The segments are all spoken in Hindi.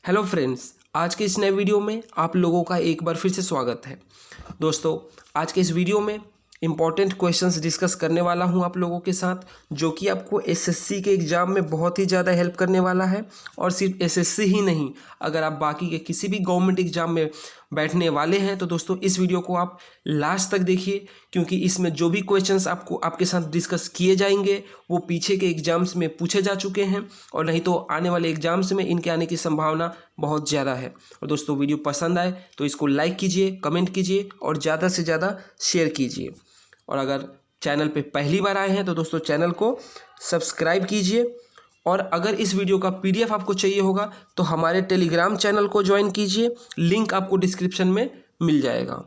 हेलो फ्रेंड्स, आज के इस नए वीडियो में आप लोगों का एक बार फिर से स्वागत है। दोस्तों, आज के इस वीडियो में इम्पॉर्टेंट क्वेश्चंस डिस्कस करने वाला हूं आप लोगों के साथ, जो कि आपको एसएससी के एग्ज़ाम में बहुत ही ज़्यादा हेल्प करने वाला है। और सिर्फ एसएससी ही नहीं, अगर आप बाकी के किसी भी गवर्नमेंट एग्ज़ाम में बैठने वाले हैं तो दोस्तों इस वीडियो को आप लास्ट तक देखिए, क्योंकि इसमें जो भी क्वेश्चंस आपको आपके साथ डिस्कस किए जाएंगे वो पीछे के एग्ज़ाम्स में पूछे जा चुके हैं, और नहीं तो आने वाले एग्ज़ाम्स में इनके आने की संभावना बहुत ज़्यादा है। और दोस्तों, वीडियो पसंद आए तो इसको लाइक कीजिए, कमेंट कीजिए और ज़्यादा से ज़्यादा शेयर कीजिए। और अगर चैनल पे पहली बार आए हैं तो दोस्तों चैनल को सब्सक्राइब कीजिए। और अगर इस वीडियो का पीडीएफ आपको चाहिए होगा तो हमारे टेलीग्राम चैनल को ज्वाइन कीजिए, लिंक आपको डिस्क्रिप्शन में मिल जाएगा।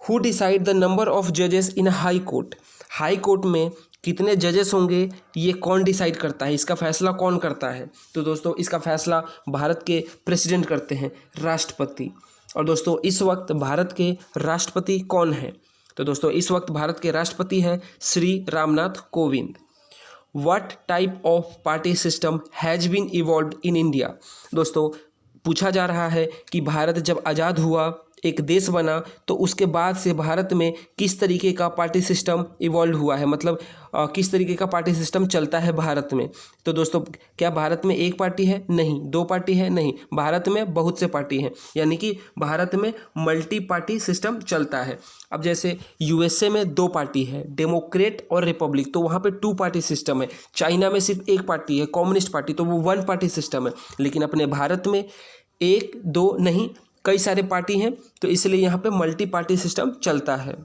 Who decide the number of जजेस in high court? High court में कितने जजेस होंगे ये कौन डिसाइड करता है, इसका फैसला कौन करता है? तो दोस्तों इसका फैसला भारत के प्रेसिडेंट करते हैं, राष्ट्रपति। और दोस्तों इस वक्त भारत के राष्ट्रपति कौन है? तो दोस्तों इस वक्त भारत के राष्ट्रपति हैं Shri Ramnath Kovind. What type of party system has been evolved in India? दोस्तों पूछा जा रहा है कि भारत जब आज़ाद हुआ, एक देश बना, तो उसके बाद से भारत में किस तरीके का पार्टी सिस्टम इवॉल्व हुआ है, मतलब किस तरीके का पार्टी सिस्टम चलता है भारत में। तो दोस्तों क्या भारत में एक पार्टी है? नहीं। दो पार्टी है? नहीं। भारत में बहुत से पार्टी हैं, यानी कि भारत में मल्टी पार्टी सिस्टम चलता है। अब जैसे यूएसए में दो पार्टी है, डेमोक्रेट और रिपब्लिक, तो वहाँ पे टू पार्टी सिस्टम है। चाइना में सिर्फ एक पार्टी है, कम्युनिस्ट पार्टी, तो वो वन पार्टी सिस्टम है। लेकिन अपने भारत में एक दो नहीं, कई सारे पार्टी हैं, तो इसलिए यहाँ पे मल्टी पार्टी सिस्टम चलता है।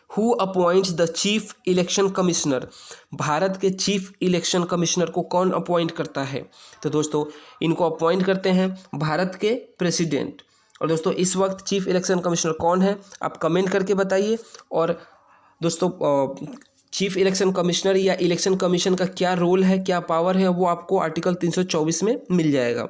Who appoints the chief election commissioner? Bharat के चीफ इलेक्शन कमिश्नर को कौन अपॉइंट करता है? तो दोस्तों इनको अपॉइंट करते हैं भारत के प्रेसिडेंट। और दोस्तों इस वक्त चीफ इलेक्शन कमिश्नर कौन है आप कमेंट करके बताइए। और दोस्तों चीफ इलेक्शन कमिश्नर या इलेक्शन कमीशन का क्या रोल है, क्या पावर है, वो आपको आर्टिकल 324 में मिल जाएगा।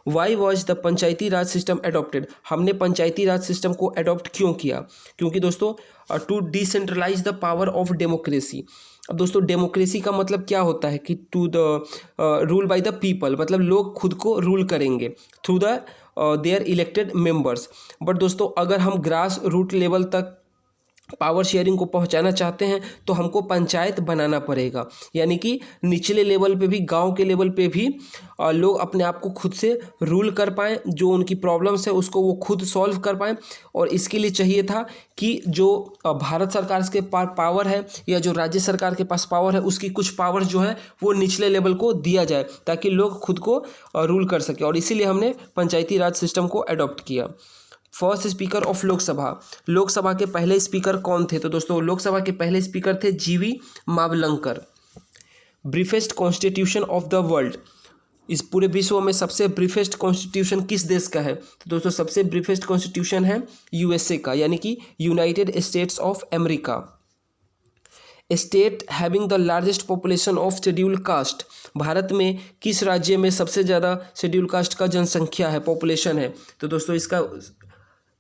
Why was the panchayati Raj system adopted? हमने पंचायती राज सिस्टम को एडॉप्ट क्यों किया? क्योंकि दोस्तों to decentralise the power of democracy. अब दोस्तों डेमोक्रेसी का मतलब क्या होता है कि to the rule by the people, मतलब लोग खुद को रूल करेंगे through the their elected members. But दोस्तों अगर हम ग्रास रूट लेवल तक पावर शेयरिंग को पहुंचाना चाहते हैं तो हमको पंचायत बनाना पड़ेगा, यानी कि निचले लेवल पे भी, गांव के लेवल पे भी लोग अपने आप को खुद से रूल कर पाएँ, जो उनकी प्रॉब्लम्स है उसको वो खुद सॉल्व कर पाएँ। और इसके लिए चाहिए था कि जो भारत सरकार के पास पावर है या जो राज्य सरकार के पास पावर है, उसकी कुछ पावर जो है वो निचले लेवल को दिया जाए ताकि लोग खुद को रूल कर सके। और इसीलिए हमने पंचायती राज सिस्टम को अडॉप्ट किया। First speaker of Lok Sabha? Lok Sabha के पहले स्पीकर कौन थे? तो दोस्तों लोकसभा के पहले स्पीकर थे G V Mavalankar. Briefest constitution of the world? इस पूरे विश्व में सबसे ब्रीफेस्ट कॉन्स्टिट्यूशन किस देश का है? तो दोस्तों सबसे ब्रीफेस्ट कॉन्स्टिट्यूशन है यूएसए का, यानी कि United states of America. State having the largest population of schedule caste? Bharat में किस राज्य में सबसे ज़्यादा शेड्यूल कास्ट का जनसंख्या है, पॉपुलेशन है? तो दोस्तों इसका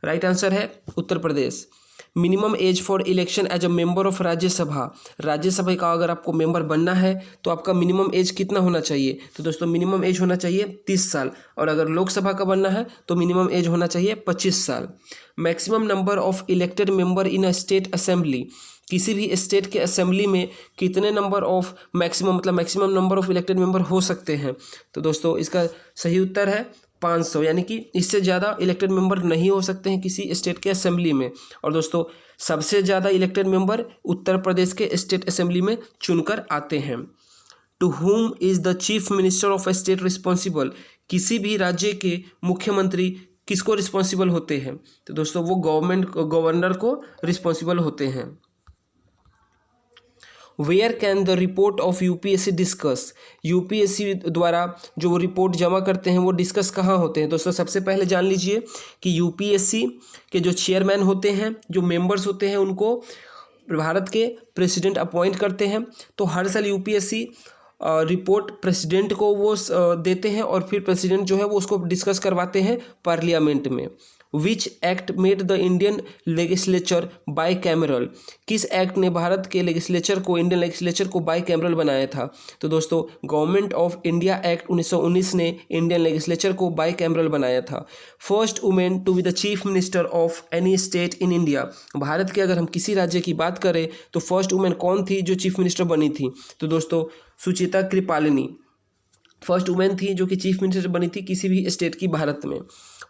राइट आंसर है Uttar Pradesh. Minimum age for election as a member of Rajya Sabha? Rajya Sabha का अगर आपको मेंबर बनना है तो आपका मिनिमम एज कितना होना चाहिए? तो दोस्तों मिनिमम एज होना चाहिए 30 साल। और अगर लोकसभा का बनना है तो मिनिमम एज होना चाहिए 25 साल। Maximum number of elected member in a state assembly? किसी भी स्टेट के असेंबली में कितने नंबर ऑफ मैक्सिमम, मतलब maximum number of elected member हो सकते हैं? तो दोस्तों इसका सही उत्तर है 500, यानी कि इससे ज़्यादा इलेक्टेड मेंबर नहीं हो सकते हैं किसी स्टेट के असेंबली में। और दोस्तों सबसे ज़्यादा इलेक्टेड मेंबर उत्तर प्रदेश के स्टेट असेंबली में चुनकर आते हैं। To whom is the chief minister of a state responsible? किसी भी राज्य के मुख्यमंत्री किसको रिस्पॉन्सिबल होते हैं? तो दोस्तों वो गवर्नर को रिस्पॉन्सिबल होते हैं। Where can the report of UPSC discuss? UPSC द्वारा जो वो रिपोर्ट जमा करते हैं वो डिस्कस कहाँ होते हैं? दोस्तों सबसे पहले जान लीजिए कि यूपीएससी के जो चेयरमैन होते हैं, जो मेंबर्स होते हैं, उनको भारत के प्रेसिडेंट अपॉइंट करते हैं। तो हर साल यूपीएससी रिपोर्ट प्रेसिडेंट को वो देते हैं और फिर प्रेसिडेंट जो है वो उसको डिस्कस करवाते हैं पार्लियामेंट में। Which act made the Indian legislature by cameral, किस एक्ट ने भारत के लेजिस्लेचर को, इंडियन लेजिस्लेचर को बाई कैमरल बनाया था? तो दोस्तों गवर्नमेंट ऑफ इंडिया एक्ट 1919 ने इंडियन लेजिस्लेचर को बाई कैमरल बनाया था। First women to be the chief minister of any state in India, Bharat के अगर हम किसी राज्य की बात करें तो फर्स्ट वुमेन कौन थी जो चीफ मिनिस्टर बनी थी? तो दोस्तों सुचिता कृपालिनी फर्स्ट वुमेन थी जो कि चीफ मिनिस्टर बनी थी किसी भी स्टेट की भारत में।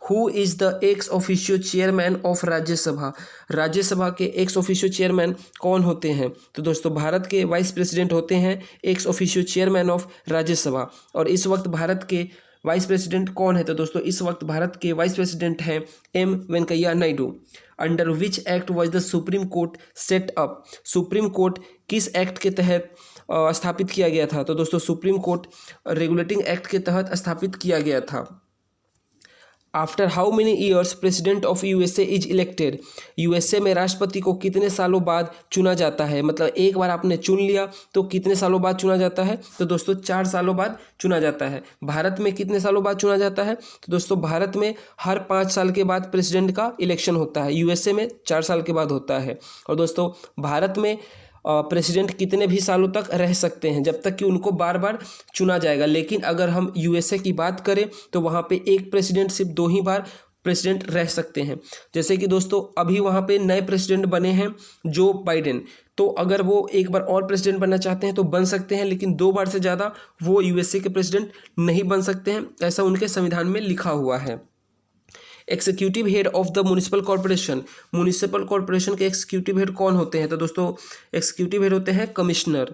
Who is the ex officio chairman of Rajya Sabha, Rajya Sabha के एक्स ऑफिशियो चेयरमैन कौन होते हैं? तो दोस्तों भारत के वाइस प्रेसिडेंट होते हैं ex officio chairman of Rajya Sabha. और इस वक्त भारत के वाइस प्रेसिडेंट कौन है? तो दोस्तों इस वक्त भारत के वाइस प्रेसिडेंट हैं M Venkaiah Naidu. Under which act was the Supreme Court set up, Supreme Court किस एक्ट के तहत स्थापित किया गया था? तो दोस्तों सुप्रीम कोर्ट रेगुलेटिंग एक्ट के तहत स्थापित किया गया था। After how many years president of USA is elected, USA में राष्ट्रपति को कितने सालों बाद चुना जाता है? मतलब एक बार आपने चुन लिया तो कितने सालों बाद चुना जाता है? तो दोस्तों 4 सालों बाद चुना जाता है। भारत में कितने सालों बाद चुना जाता है? तो दोस्तों भारत में हर 5 साल के बाद प्रेसिडेंट का इलेक्शन होता है, यूएसए में 4 साल के बाद होता है। और दोस्तों भारत में प्रेसिडेंट कितने भी सालों तक रह सकते हैं, जब तक कि उनको बार बार चुना जाएगा। लेकिन अगर हम यूएसए की बात करें तो वहाँ पे एक प्रेसिडेंट सिर्फ 2 ही बार प्रेसिडेंट रह सकते हैं। जैसे कि दोस्तों अभी वहाँ पे नए प्रेसिडेंट बने हैं जो बाइडेन, तो अगर वो एक बार और प्रेसिडेंट बनना चाहते हैं तो बन सकते हैं, लेकिन 2 बार से ज़्यादा वो यूएसए के प्रेसिडेंट नहीं बन सकते हैं, ऐसा उनके संविधान में लिखा हुआ है। Executive head of the municipal corporation, municipal corporation के एक्सिक्यूटिव हेड कौन होते हैं? तो दोस्तों एक्सिक्यूटिव हेड होते हैं commissioner.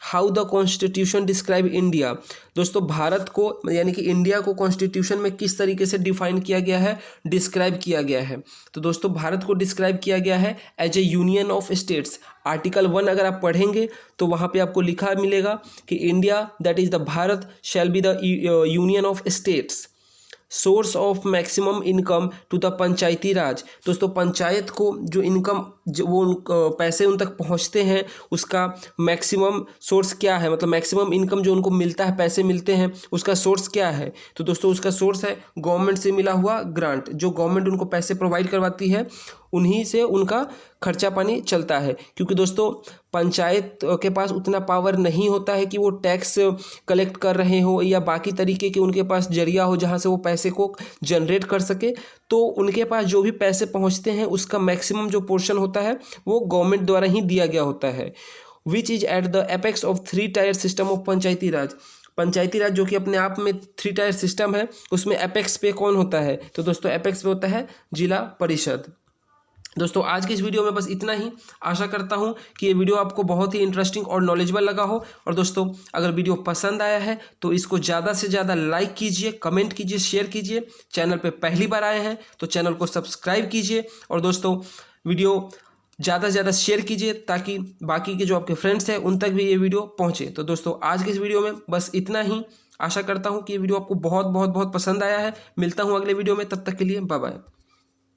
How the constitution describe India, दोस्तों भारत को यानी कि इंडिया को कॉन्स्टिट्यूशन में किस तरीके से डिफाइन किया गया है, डिस्क्राइब किया गया है? तो दोस्तों भारत को डिस्क्राइब किया गया है as a union of states. Article 1 अगर आप पढ़ेंगे तो वहाँ पे आपको लिखा मिलेगा कि India that is the Bharat shall be the union of states. Source of maximum income to the panchayati raj, दोस्तों पंचायत को जो इनकम जो वो पैसे उन तक पहुंचते हैं उसका मैक्सिमम सोर्स क्या है? मतलब मैक्सिमम इनकम जो उनको मिलता है, पैसे मिलते हैं, उसका सोर्स क्या है? तो दोस्तों उसका सोर्स है गवर्नमेंट से मिला हुआ ग्रांट, जो गवर्नमेंट उनको पैसे प्रोवाइड करवाती है उन्हीं से उनका खर्चा पानी चलता है। क्योंकि दोस्तों पंचायत के पास उतना पावर नहीं होता है कि वो टैक्स कलेक्ट कर रहे हो या बाकी तरीके के उनके पास जरिया हो जहाँ से वो पैसे को जनरेट कर सके, तो उनके पास जो भी पैसे पहुँचते हैं उसका मैक्सिमम जो पोर्शन होता है वो गवर्नमेंट द्वारा ही दिया गया होता है। Which is at the apex of 3 tier system of panchayati raj, panchayati raj जो कि अपने आप में 3 टायर सिस्टम है, उसमें एपेक्स पे कौन होता है? तो दोस्तों एपेक्स पे होता है जिला परिषद। दोस्तों आज की इस वीडियो में बस इतना ही। आशा करता हूं कि ये वीडियो आपको बहुत ही इंटरेस्टिंग और नॉलेजेबल लगा हो। और दोस्तों अगर वीडियो पसंद आया है तो इसको ज़्यादा से ज़्यादा लाइक कीजिए, कमेंट कीजिए, शेयर कीजिए। चैनल पे पहली बार आए हैं तो चैनल को सब्सक्राइब कीजिए। और दोस्तों वीडियो ज़्यादा से ज़्यादा शेयर कीजिए ताकि बाकी के जो आपके फ्रेंड्स हैं उन तक भी ये वीडियो पहुँचे। तो दोस्तों आज की इस वीडियो में बस इतना ही। आशा करता हूँ कि ये वीडियो आपको बहुत बहुत बहुत पसंद आया है। मिलता हूँ अगले वीडियो में, तब तक के लिए बाय बाय।